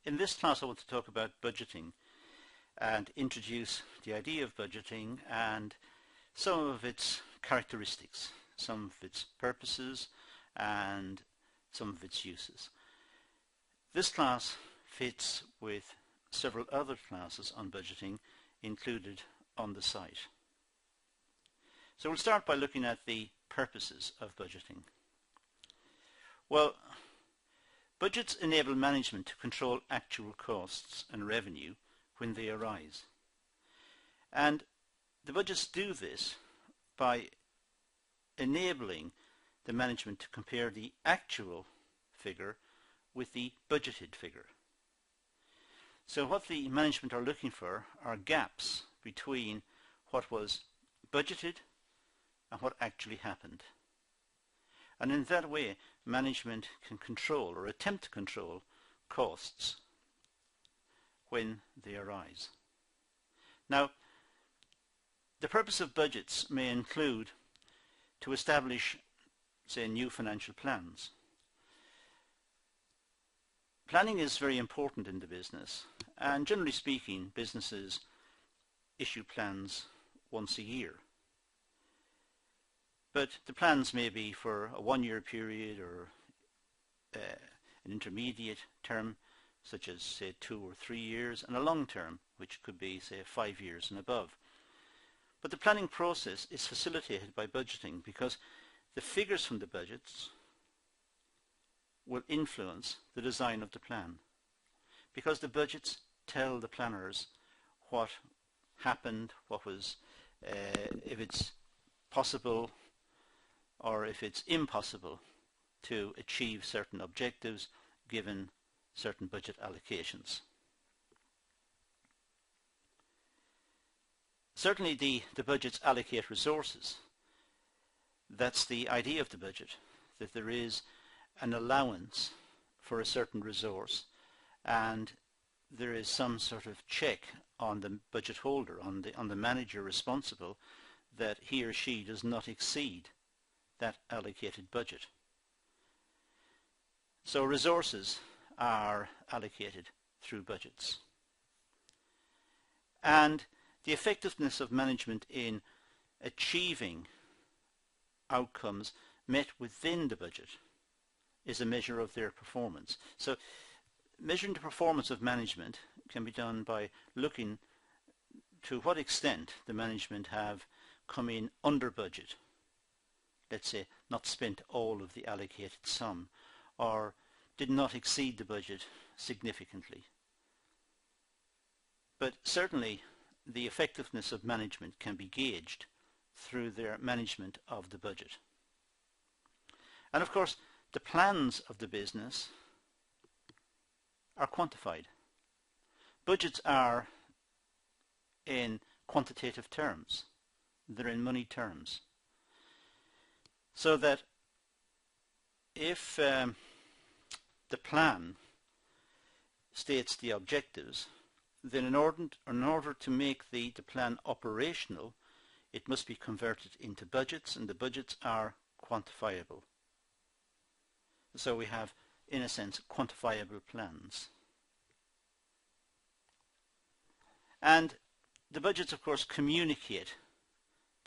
In this class I want to talk about budgeting and introduce the idea of budgeting and some of its characteristics, some of its purposes and some of its uses. This class fits with several other classes on budgeting included on the site. So we'll start by looking at the purposes of budgeting. Well, budgets enable management to control actual costs and revenue when they arise. And the budgets do this by enabling the management to compare the actual figure with the budgeted figure. So what the management are looking for are gaps between what was budgeted and what actually happened. And in that way, management can control or attempt to control costs when they arise. Now, the purpose of budgets may include to establish, say, new financial plans. Planning is very important in the business, and generally speaking, businesses issue plans once a year. But the plans may be for a one-year period or an intermediate term, such as, say, 2 or 3 years, and a long term, which could be, say, 5 years and above. But the planning process is facilitated by budgeting because the figures from the budgets will influence the design of the plan. Because the budgets tell the planners what happened, what was, if it's possible or if it's impossible to achieve certain objectives given certain budget allocations. Certainly the budgets allocate resources. That's the idea of the budget, that there is an allowance for a certain resource and there is some sort of check on the budget holder, on the manager responsible, that he or she does not exceed that allocated budget. So resources are allocated through budgets. And the effectiveness of management in achieving outcomes met within the budget is a measure of their performance. So measuring the performance of management can be done by looking to what extent the management have come in under budget. Let's say not spent all of the allocated sum, or did not exceed the budget significantly. But certainly the effectiveness of management can be gauged through their management of the budget. And of course, the plans of the business are quantified. Budgets are in quantitative terms. They're in money terms. So that if the plan states the objectives, then in order to make the plan operational, it must be converted into budgets, and the budgets are quantifiable. So we have, in a sense, quantifiable plans. And the budgets, of course, communicate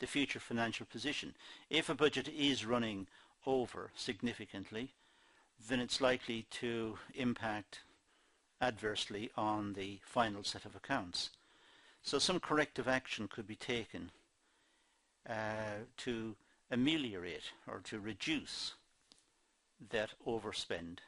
the future financial position. If a budget is running over significantly, then it's likely to impact adversely on the final set of accounts. So some corrective action could be taken to ameliorate or to reduce that overspend,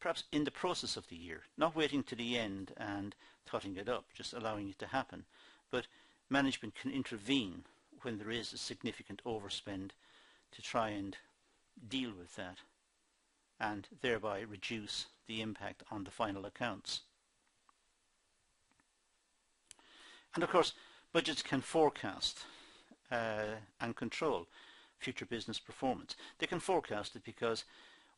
perhaps in the process of the year, not waiting to the end and totting it up, just allowing it to happen. But management can intervene when there is a significant overspend to try and deal with that and thereby reduce the impact on the final accounts. And of course, budgets can forecast and control future business performance. They can forecast it because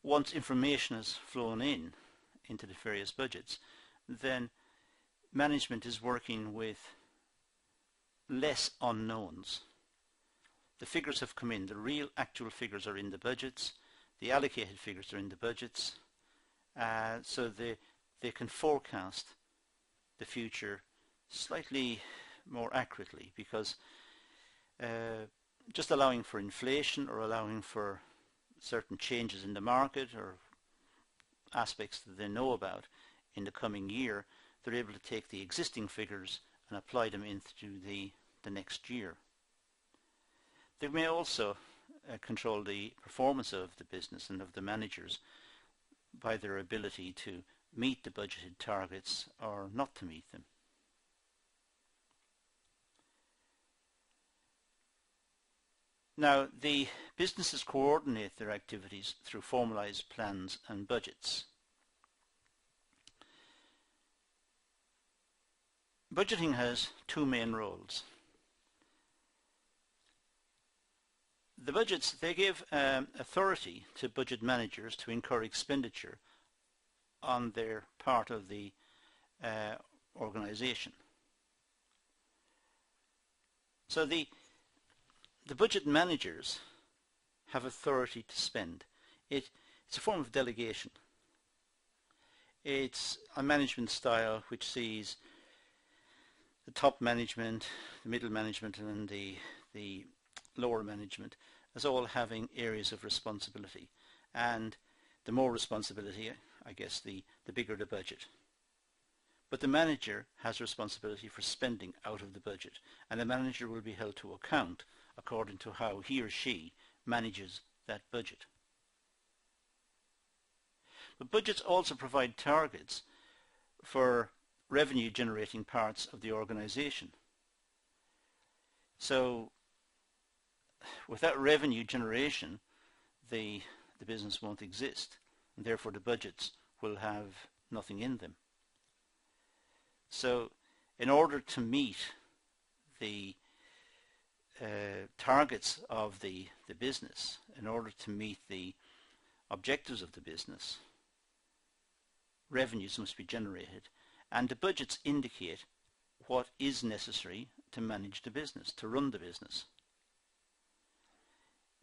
once information has flown into the various budgets, then management is working with less unknowns. The figures have come in, the real actual figures are in the budgets, the allocated figures are in the budgets, so the they can forecast the future slightly more accurately, because just allowing for inflation or allowing for certain changes in the market or aspects that they know about in the coming year, they're able to take the existing figures and apply them into the next year. They may also control the performance of the business and of the managers by their ability to meet the budgeted targets or not to meet them. Now, the businesses coordinate their activities through formalized plans and budgets. Budgeting has two main roles. The budgets, they give authority to budget managers to incur expenditure on their part of the organization. So the budget managers have authority to spend. It's a form of delegation. It's a management style which sees the top management, the middle management, and the lower management as all having areas of responsibility. And the more responsibility, I guess, the bigger the budget. But the manager has responsibility for spending out of the budget, and the manager will be held to account according to how he or she manages that budget. But budgets also provide targets for revenue generating parts of the organization. So without revenue generation, the business won't exist, and therefore the budgets will have nothing in them. So in order to meet the targets of the business, in order to meet the objectives of the business, revenues must be generated, and the budgets indicate what is necessary to manage the business, to run the business.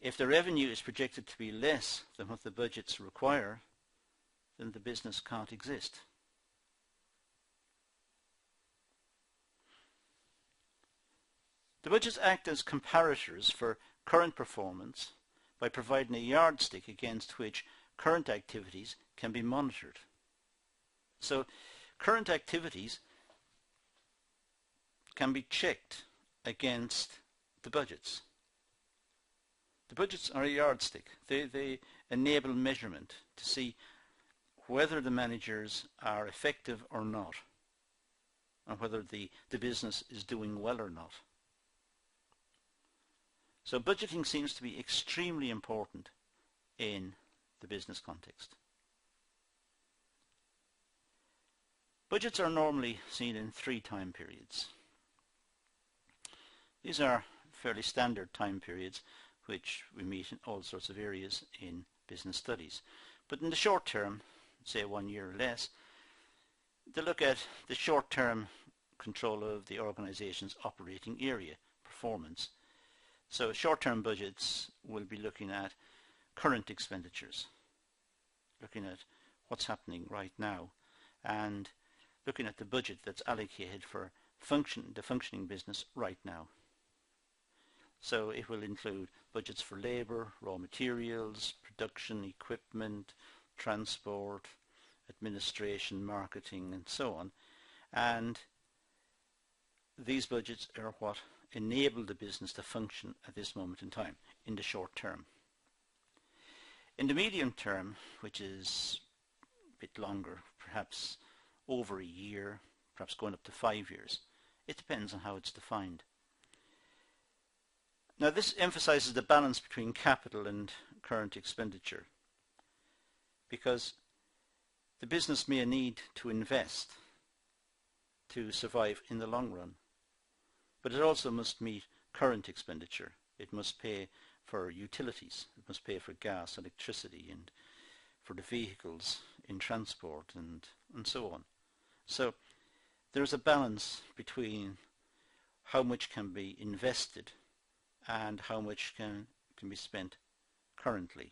If the revenue is projected to be less than what the budgets require, then the business can't exist. The budgets act as comparators for current performance by providing a yardstick against which current activities can be monitored. So current activities can be checked against the budgets. The budgets are a yardstick. They enable measurement to see whether the managers are effective or not, and whether the business is doing well or not. So budgeting seems to be extremely important in the business context. Budgets are normally seen in 3 time periods. These are fairly standard time periods which we meet in all sorts of areas in business studies. But in the short term, say 1 year or less, they look at the short-term control of the organization's operating area, performance. So short-term budgets will be looking at current expenditures, looking at what's happening right now, and looking at the budget that's allocated for the functioning business right now. So it will include budgets for labour, raw materials, production, equipment, transport, administration, marketing, and so on. And these budgets are what enable the business to function at this moment in time, in the short term. In the medium term, which is a bit longer, perhaps over a year, perhaps going up to 5 years, it depends on how it's defined. Now this emphasizes the balance between capital and current expenditure, because the business may need to invest to survive in the long run, but it also must meet current expenditure. It must pay for utilities, it must pay for gas, electricity, and for the vehicles in transport, and so on. So there's a balance between how much can be invested and how much can be spent currently.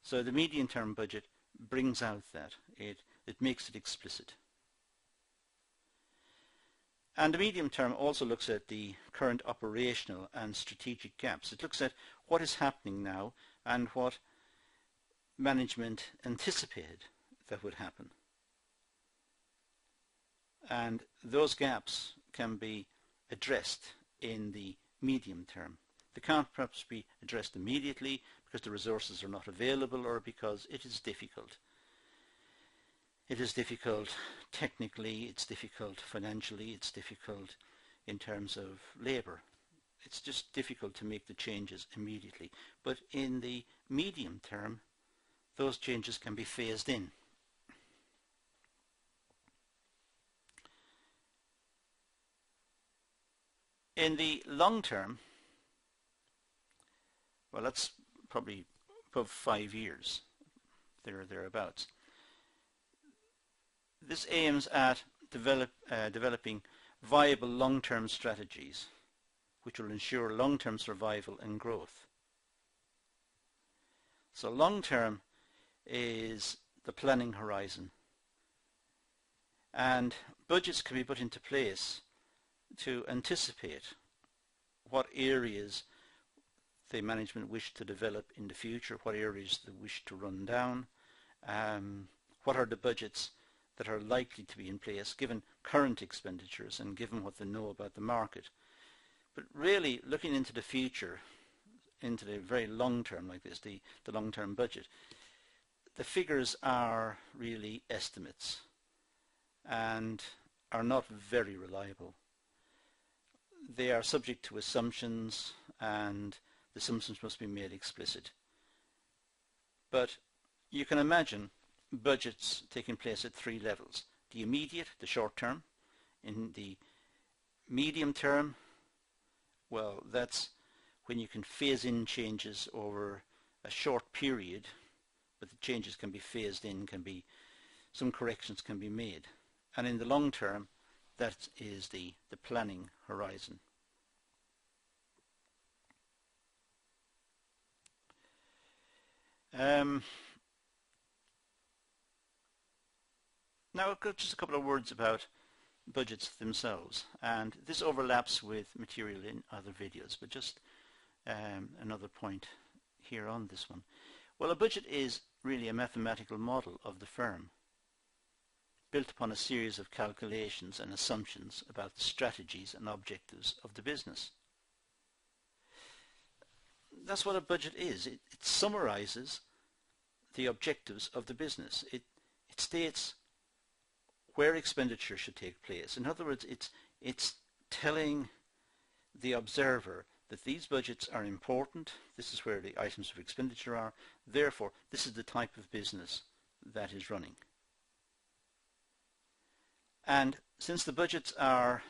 So the medium-term budget brings out that. It makes it explicit. And the medium term also looks at the current operational and strategic gaps. It looks at what is happening now and what management anticipated that would happen. And those gaps can be addressed in the medium term. They can't perhaps be addressed immediately because the resources are not available or because it is difficult. It is difficult technically, it's difficult financially, it's difficult in terms of labour. It's just difficult to make the changes immediately. But in the medium term, those changes can be phased in. In the long term, well, that's probably above 5 years, thereabouts. This aims at developing viable long-term strategies which will ensure long-term survival and growth. So long-term is the planning horizon, and budgets can be put into place to anticipate what areas the management wish to develop in the future, what areas they wish to run down, what are the budgets that are likely to be in place given current expenditures and given what they know about the market. But really looking into the future, into the very long term like this, the long-term budget, the figures are really estimates and are not very reliable. They are subject to assumptions, and the assumptions must be made explicit. But you can imagine budgets taking place at 3 levels. The immediate, the short term. In the medium term, well, that's when you can phase in changes over a short period, but the changes can be phased in, some corrections can be made. And in the long term, that is the planning horizon. Now just a couple of words about budgets themselves, and this overlaps with material in other videos, but just another point here on this one. Well, a budget is really a mathematical model of the firm, built upon a series of calculations and assumptions about the strategies and objectives of the business. That's what a budget is. It summarizes the objectives of the business. It states where expenditure should take place. In other words, it's telling the observer that these budgets are important, this is where the items of expenditure are, therefore this is the type of business that is running. And since the budgets are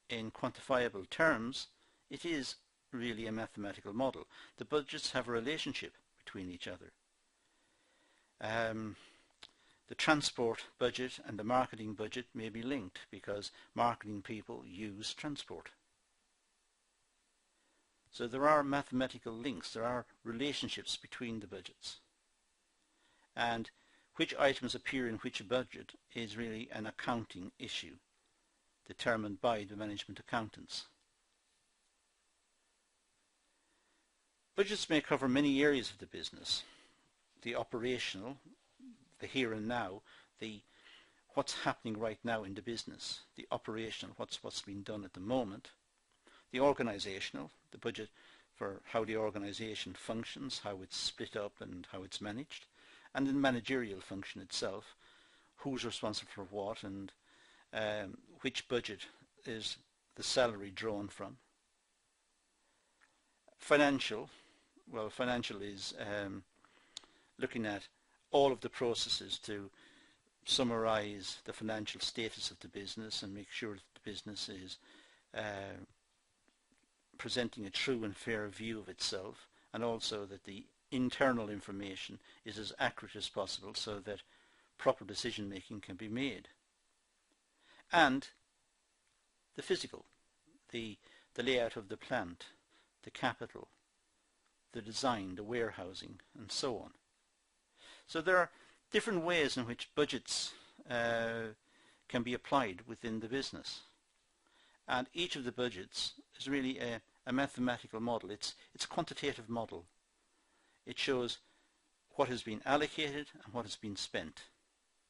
in quantifiable terms, it is really a mathematical model. The budgets have a relationship between each other. The transport budget and the marketing budget may be linked because marketing people use transport. So there are mathematical links, there are relationships between the budgets. And which items appear in which budget is really an accounting issue determined by the management accountants. Budgets may cover many areas of the business. The operational, the here and now, what's happening right now in the business, the operational, what's being done at the moment, the organizational, the budget for how the organization functions, how it's split up and how it's managed, and the managerial function itself, who's responsible for what and which budget is the salary drawn from. Financial, well, financial is looking at all of the processes to summarize the financial status of the business and make sure that the business is presenting a true and fair view of itself, and also that the internal information is as accurate as possible so that proper decision making can be made. And the physical, the layout of the plant, the capital, the design, the warehousing, and so on. So there are different ways in which budgets can be applied within the business. And each of the budgets is really a mathematical model. It's a quantitative model. It shows what has been allocated and what has been spent.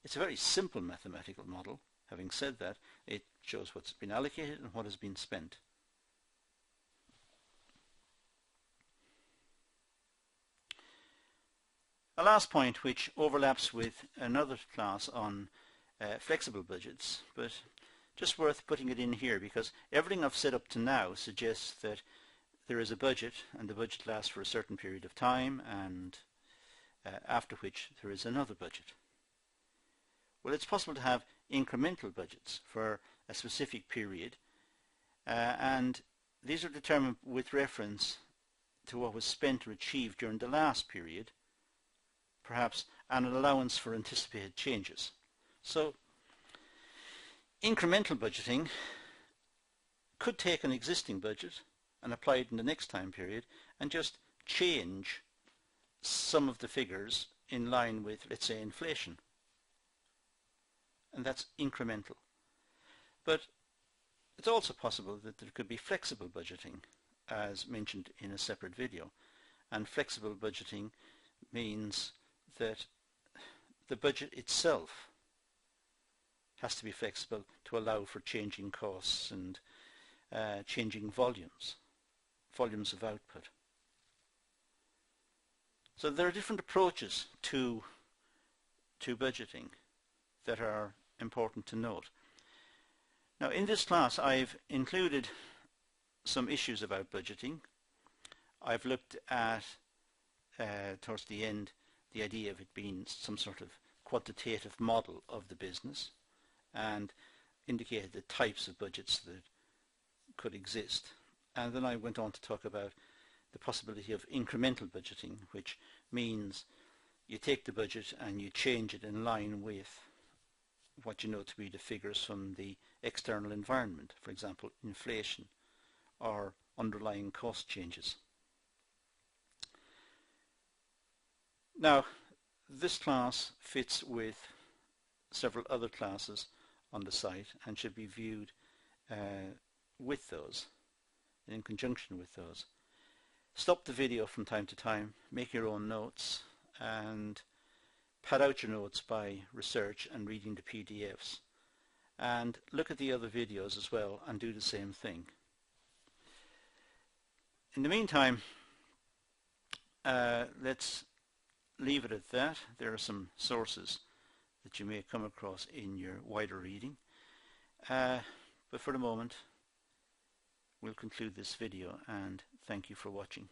It's a very simple mathematical model. Having said that, it shows what's been allocated and what has been spent. A last point which overlaps with another class on flexible budgets, but just worth putting it in here because everything I've said up to now suggests that there is a budget and the budget lasts for a certain period of time, and after which there is another budget. Well, it's possible to have incremental budgets for a specific period, and these are determined with reference to what was spent or achieved during the last period, perhaps an allowance for anticipated changes. So incremental budgeting could take an existing budget and apply it in the next time period and just change some of the figures in line with, let's say, inflation. And that's incremental. But it's also possible that there could be flexible budgeting, as mentioned in a separate video. And flexible budgeting means that the budget itself has to be flexible to allow for changing costs and changing volumes of output. So there are different approaches to budgeting that are important to note. Now, in this class I've included some issues about budgeting. I've looked at towards the end the idea of it being some sort of quantitative model of the business and indicated the types of budgets that could exist. And then I went on to talk about the possibility of incremental budgeting, which means you take the budget and you change it in line with what you know to be the figures from the external environment, for example inflation or underlying cost changes. Now, this class fits with several other classes on the site and should be viewed with those, in conjunction with those. Stop the video from time to time, make your own notes, and pad out your notes by research and reading the PDFs. And look at the other videos as well and do the same thing. In the meantime, let's leave it at that. There are some sources that you may come across in your wider reading. But for the moment, we'll conclude this video and thank you for watching.